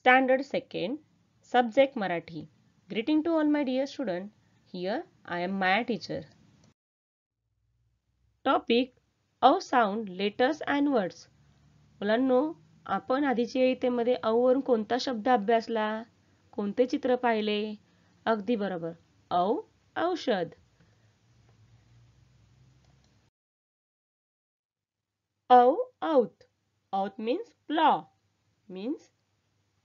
Standard 2nd, Subject Marathi. Greeting to all my dear students. Here I am Maya teacher. Topic a sound, letters and words. मुलांनो, आपण आधीच्या इयत्तेमध्ये अ वरून कोणता शब्द अभ्यासला? कोणते चित्र पाहिले? अगदी बरोबर. औषध. Out. Out means plow. Means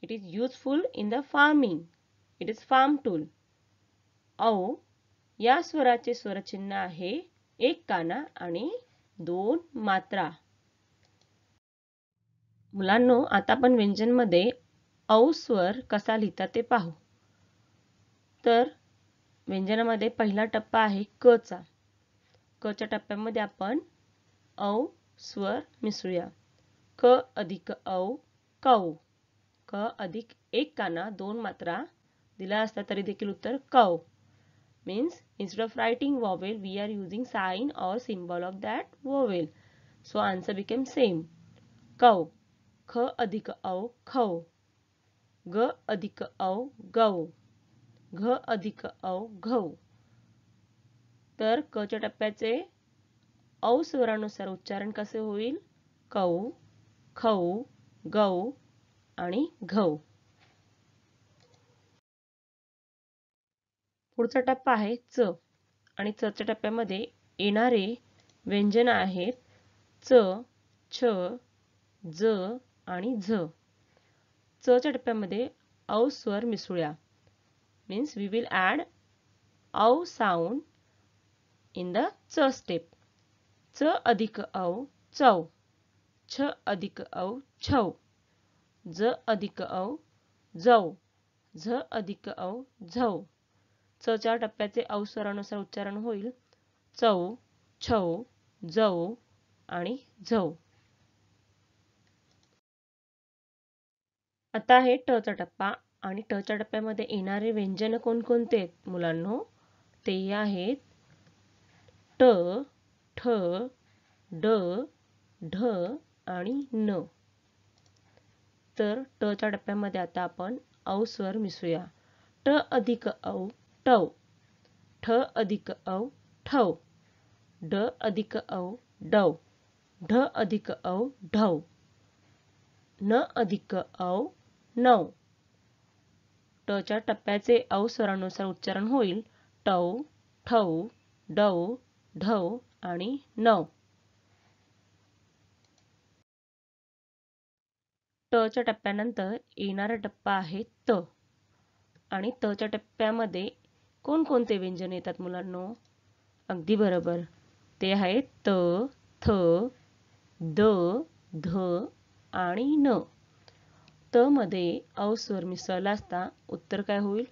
it is useful in the farming. It is farm tool. औ या स्वराचे स्वरचिन्ह आहे एक काना आणि दोन मात्रा. मुलांनो, आता आपण व्यंजनमध्ये औ स्वर कसा लिहितात ते पाहू. तर व्यंजनामध्ये पहिला टप्पा आहे क चा. क च्या टप्प्यामध्ये आपण औ स्वर मिसळूया. क अधिक औ कौ. क अधिक एक काना दोन मात्रा दिला असता तरी देखील उत्तर कौ. Means instead of writing vowel we are using sign or symbol of that vowel. So answer became same. कौ. ख अधिक औ खौ. ग अधिक औ गौ. घ अधिक औ घौ. तर क च्या टप्प्याचे औ स्वरानुसार उच्चारण कसे होईल? कौ, खौ, गौ आणि घौ. पुढचा टप्पा आहे च आणि च च्या टप्प्यामध्ये येणारे व्यंजन आहेत च, छ, ज आणि झ. च च्या टप्प्यामध्ये औ स्वर मिसळूया. Means we will add औ sound in the च step. च अधिक औ चौ. छ अधिक औ छौ. ज अधिक औ जौ. झ अधिक औ झौ. च च्या टप्प्याचे औ स्वरानुसार उच्चारण होईल चौ, छौ, जौ आणि झौ. आता आहे ट चा टप्पा आणि ट च्या टप्प्यामध्ये येणारे व्यंजन कोणकोणते आहेत मुलांनो? ते आहेत ट, ठ, ड, ढ आणि न. तर ट च्या टप्प्यामध्ये आता आपण औ स्वर मिसळूया. ट अधिक औ टौ. ठ अधिक औ ठौ. ड अधिक औ डौ. ढ अधिक औ ढौ. न अधिक औ नौ. ट च्या टप्प्याचे औ स्वरानुसार उच्चारण होईल टौ, ठौ, डौ, ढौ आणि नौ. ट च्या टप्प्यानंतर येणारा टप्पा आहे त आणि त च्या टप्प्यामध्ये कोणकोणते व्यंजन येतात मुलांनो? अगदी बरोबर. ते आहेत त, थ, द, ध आणि न. त मध्ये औ स्वर मिसळला असता उत्तर काय होईल?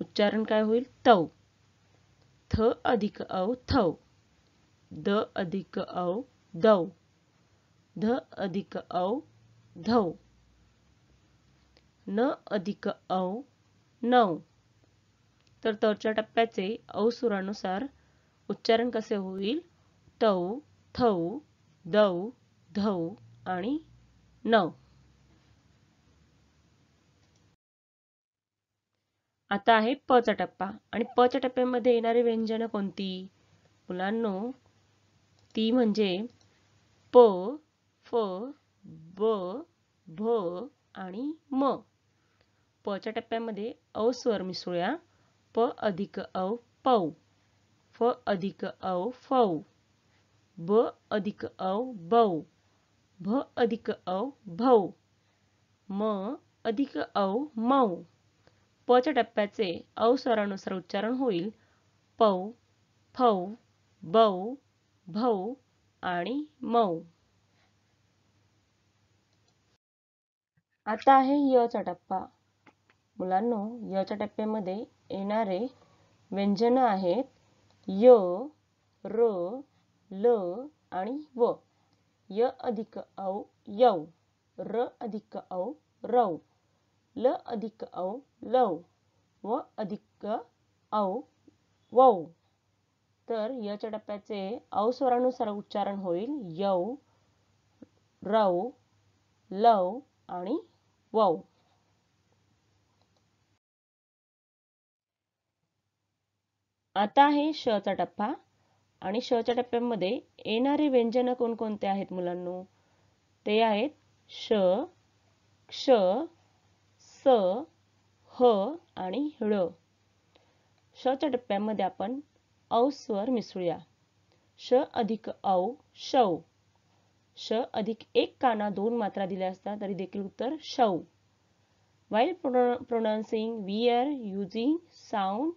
उच्चारण काय होईल? तौ. थ अधिक औ थौ. द अधिक औ दौ. ध अधिक औ धौ. न अधिक औ नौ. तर त च्या टप्प्याचे औ सुरानुसार उच्चारण कसे होईल? तौ, थौ, दौ, धौ आणि नौ. आता आहे प चा टप्पा आणि प च्या टप्प्यामध्ये येणारी व्यंजन कोणती? मुलांनो, ती म्हणजे प, फ, ब, भ आणि म. प च्या टप्प्यामध्ये औ स्वर मिसळूया. प अधिक औ पौ. फ अधिक औ फौ. ब अधिक औ बौ. भ अधिक औ भौ. म अधिक औ मौ. प च्या टप्प्याचे औ स्वरानुसार उच्चारण होईल पौ, फौ, बौ, भौ आणि मौ. आता आहे य चा टप्पा. मुलांनो, य च्या टप्प्यामध्ये येणारे व्यंजन आहेत य, र, ल आणि व. य अधिक औ यौ. र अधिक औ रौ. ल अधिक औ लौ. व अधिक औ वौ. तर य च्या टप्प्याचे औ स्वरानुसार उच्चारण होईल यौ, रौ, लौ आणि वौ. आता आहे श चा टप्पा आणि श च्या टप्प्यामध्ये येणारे व्यंजन कोणकोणते आहेत मुलांनो? ते आहेत श, क्ष, स, ह आणि ळ. श च्या टप्प्यामध्ये आपण औ स्वर मिसळूया. श अधिक औ शौ. श अधिक एक काना दोन मात्रा दिल्या असता तरी देखील उत्तर शौ. While pronouncing, we are using sound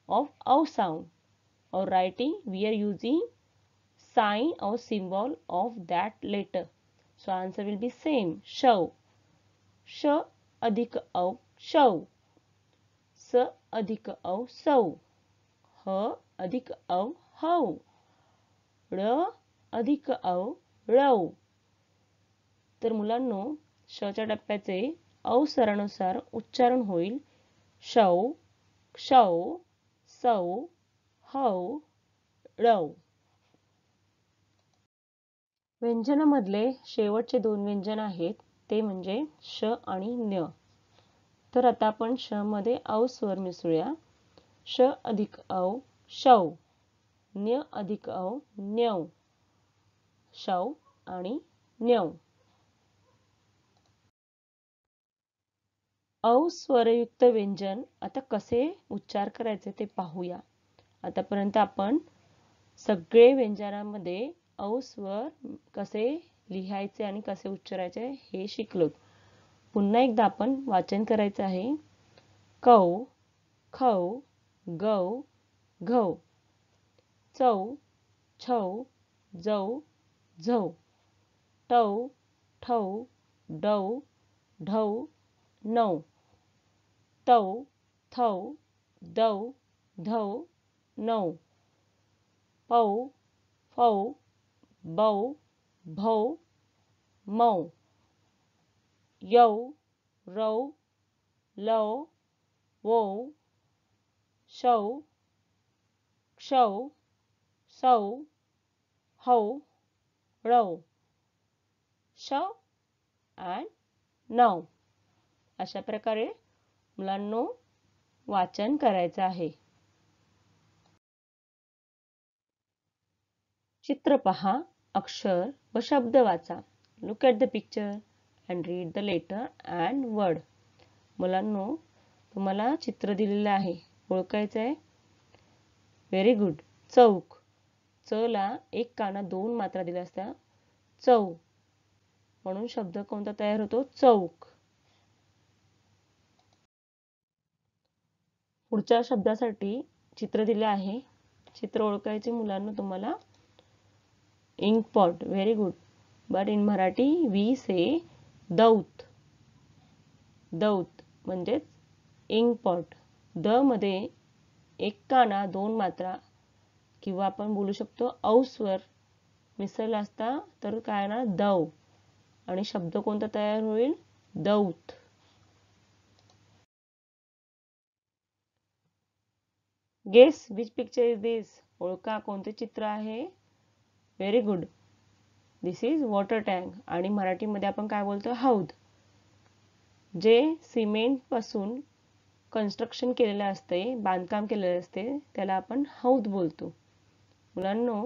of au sound. Or writing, we are using sign or symbol of that letter. So answer will be same. Shau. श अधिक औ शौ. स अधिक औ सौ. ह अधिक औ हौ. ळ अधिक औ ळौ. तर मुलांनो श च्या टप्प्याचे औ स्वरानुसार उच्चारण होईल शौ, क्षौ, सौ, हौ, ळौ. व्यंजनामधले शेवटचे दोन व्यंजन आहेत ते म्हणजे श आणि न्य. तर आता आपण श मध्ये औ स्वर मिसळूया. श अधिक औ शौ. न्य अधिक औ न्यौ. शौ आणि न्यौ. औ स्वरयुक्त व्यंजन आता कसे उच्चार करायचे ते पाहूया. आतापर्यंत आपण सगळे व्यंजनामध्ये औ स्वर कसे लिहायचे आणि कसे उच्चारायचे हे शिकलो. पुन्हा एकदा आपण वाचन करायचं आहे. कौ, खौ, गौ, घौ. चौ, छौ, जौ, झौ. टौ, ठौ, डौ, ढौ, नौ. तौ, थौ, दौ, धौ, नौ. पौ, फौ, बौ, भौ, मौ. यौ, रौ, लौ, वौ. शौ, क्षौ, सौ, हौ, ळौ. श and नौ. अशा प्रकारे मुलांनो वाचन करायचं आहे. चित्र पहा, अक्षर व शब्द वाचा. Look at the picture and read the letter and word. मुलांनो तुम्हाला चित्र दिलेलं आहे, ओळखायचं आहे. Very good. चौक. च ला एक काना दोन मात्रा दिल्या असत्या चौ म्हणून शब्द कोणता तयार होतो? चौक. पुढच्या शब्दासाठी चित्र दिले आहे. चित्र ओळखायचे मुलांना तुम्हाला. Ink pot. Very good. But in Marathi we say दौत. दौत म्हणजेच इंक पॉट. द मध्ये एक काना दोन मात्रा किंवा आपण बोलू शकतो औ स्वर मिसळला असता तर काय ना दौ आणि शब्द कोणता तयार होईल? दौत. गेस विच पिक्चर इज दिस? ओळखा कोणते चित्र आहे? Very good. This is water tank आणि मराठीमध्ये आपण काय बोलतो? हौद. जे सिमेंट पासून कन्स्ट्रक्शन केलेलं असते, बांधकाम केलेलं असते त्याला आपण हौद बोलतो. मुलांनो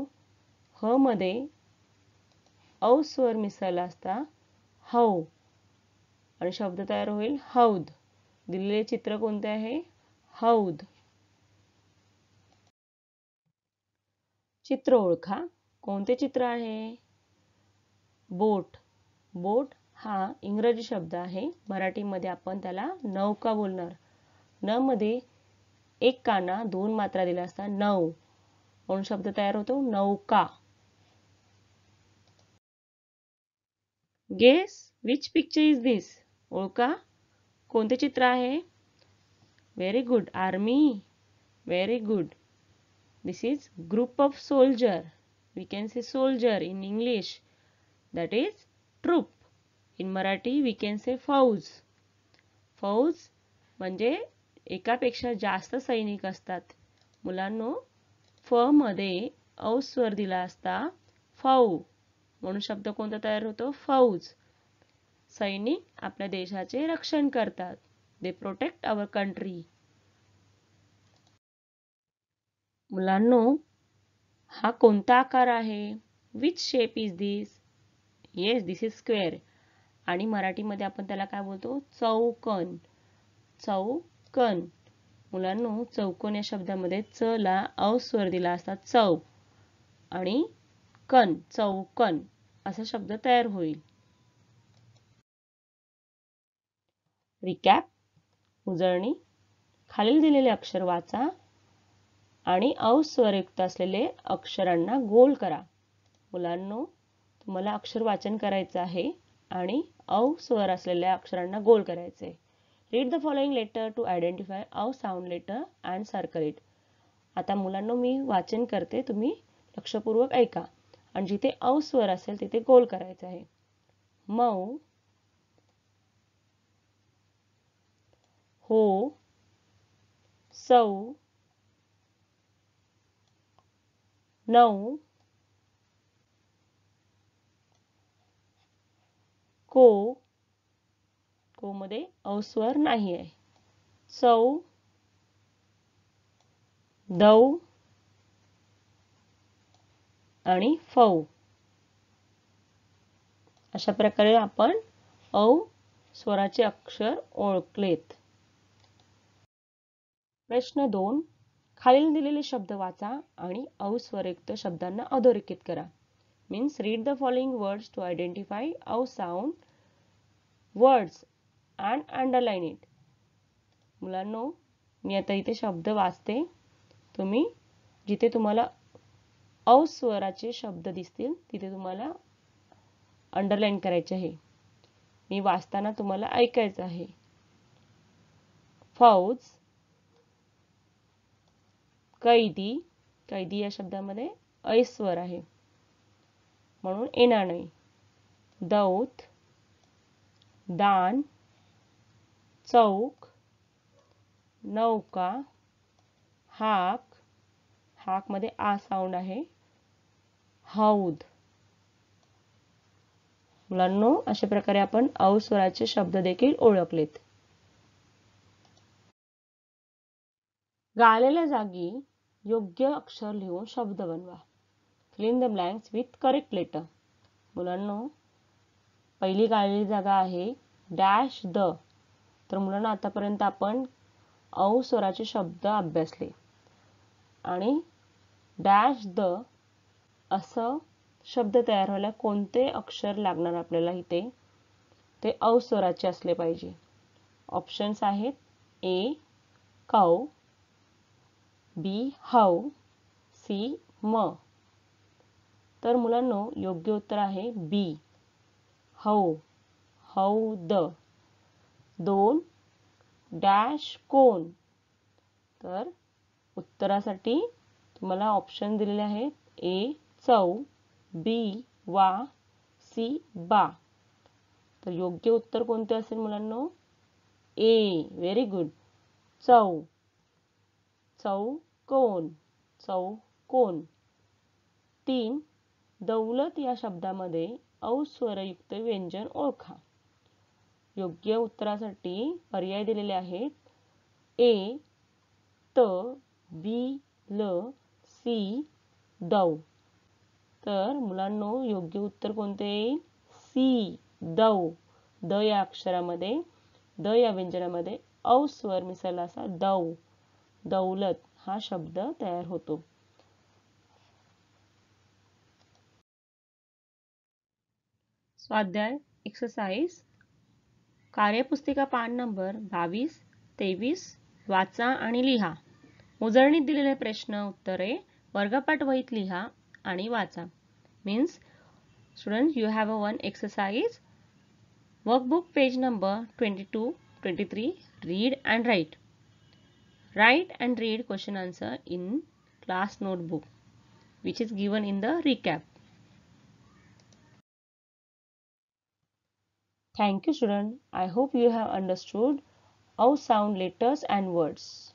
ह मध्ये औ स्वर मिसळला असता हौ आणि शब्द तयार होईल हौद. दिलेले चित्र कोणते आहे? हौद. चित्र ओळखा. कोणते चित्र आहे? बोट. बोट हा इंग्रजी शब्द आहे. मराठीमध्ये आपण त्याला नौका बोलणार. न मध्ये एक काना दोन मात्रा दिल्या असता नौ म्हणून शब्द तयार होतो नौका. गेस विच पिक्चर इज दिस? ओळखा कोणते चित्र आहे? Very good. Army. Very good. This is group of soldier. We can say soldier in English. That is troop. In Marathi we can say फौज. फौज म्हणजे एकापेक्षा जास्त सैनिक असतात. मुलांनो फ मध्ये औ स्वर दिला असता फौ म्हणून शब्द कोणता तयार होतो? फौज. सैनिक आपल्या देशाचे रक्षण करतात. They protect our country. मुलांनो, हा कोणता आकार आहे? Which shape is this? Yes, this is square. आणि मराठीमध्ये आपण त्याला काय बोलतो? चौकोन. चौकोन. मुलांनो, चौकोन या शब्दामध्ये च ला स्वर दिला असता चौ आणि कण, चौकन असा शब्द तयार होईल. रिकॅप, उजळणी. खालील दिलेले अक्षर वाचा आणि स्वरयुक्त असलेले अक्षरांना गोल करा. मुलांनो, तुम्हाला अक्षर वाचन करायचं आहे आणि स्वर असलेल्या अक्षरांना गोल करायचे. Read the following letter to identify sound letter and circle it. आता मुलांनो, मी वाचन करते, तुम्ही लक्षपूर्वक ऐका आणि जिथे स्वर असेल तिथे गोल करायचं आहे. मऊ, हो, सौ, नऊ, को, को मध्ये स्वर नाही आहे. सौ, दौ आणि फौ. अशा प्रकारे आपण स्वराचे अक्षर ओळखलेत. प्रश्न 2. खालील दिलेले शब्द वाचा आणि स्वरयुक्त शब्दांना अधोरेखित करा. Means read the following words to identify sound words and underline it. मुलांनो, मी आता इथे शब्द वाचते. तुम्ही जिथे तुम्हाला स्वराचे शब्द दिसतील तिथे तुम्हाला अंडरलाईन करायचे आहे. मी वाचताना तुम्हाला ऐकायचं आहे. फौज, कैदी. कैदी या शब्दामध्ये स्वर आहे म्हणून येणार नाही. दौत, दान, चौक, नौका, हाक. हाक मध्ये साऊंड आहे. हौद. मुलांनो, अशा प्रकारे आपण स्वराचे शब्द देखील ओळखलेत. गाळलेल्या जागी योग्य अक्षर लिहून शब्द बनवा. Fill in the blanks with correct letter. मुलांनो, पहिली गाळलेली जागा आहे डॅश द. तर मुलांना आतापर्यंत आपण स्वराचे शब्द अभ्यासले आणि डॅश द असं शब्द तयार व्हायला कोणते अक्षर लागणार आपल्याला इथे? ते स्वराचे असले पाहिजे. ऑप्शन्स आहेत ए कौ, बी हौ, सी म. तर मुलांनो, योग्य उत्तर आहे बी हौ, हौद. 2. डॅश कोण. तर उत्तरासाठी तुम्हाला ऑप्शन दिलेले आहेत ए चौ, बी वा, सी बा. तर योग्य उत्तर कोणते असेल मुलांनो? ए. Very good. चौ, चौकोन, चौकोन. 3. दौलत या शब्दामध्ये स्वरयुक्त व्यंजन ओळखा. योग्य उत्तरासाठी पर्याय दिलेले आहेत ए त, बी ल, सी दौ. तर मुलांनो, योग्य उत्तर कोणते येईल? सी दौ. द या अक्षरामध्ये, द या व्यंजनामध्ये स्वर मिसळला असा दौ, दौलत हा शब्द तयार होतो. स्वाध्याय एक्सरसाइज. कार्यपुस्तिका पान नंबर 22, 23 वाचा आणि लिहा. उजळणीत दिलेले प्रश्न उत्तरे वर्गपाठ वहीत लिहा आणि वाचा. Means students, you have a one exercise. Workbook page number 22, 23. Read and write. Write and read question answer in class notebook, which is given in the recap. Thank you, student. I hope you have understood how sound letters and words.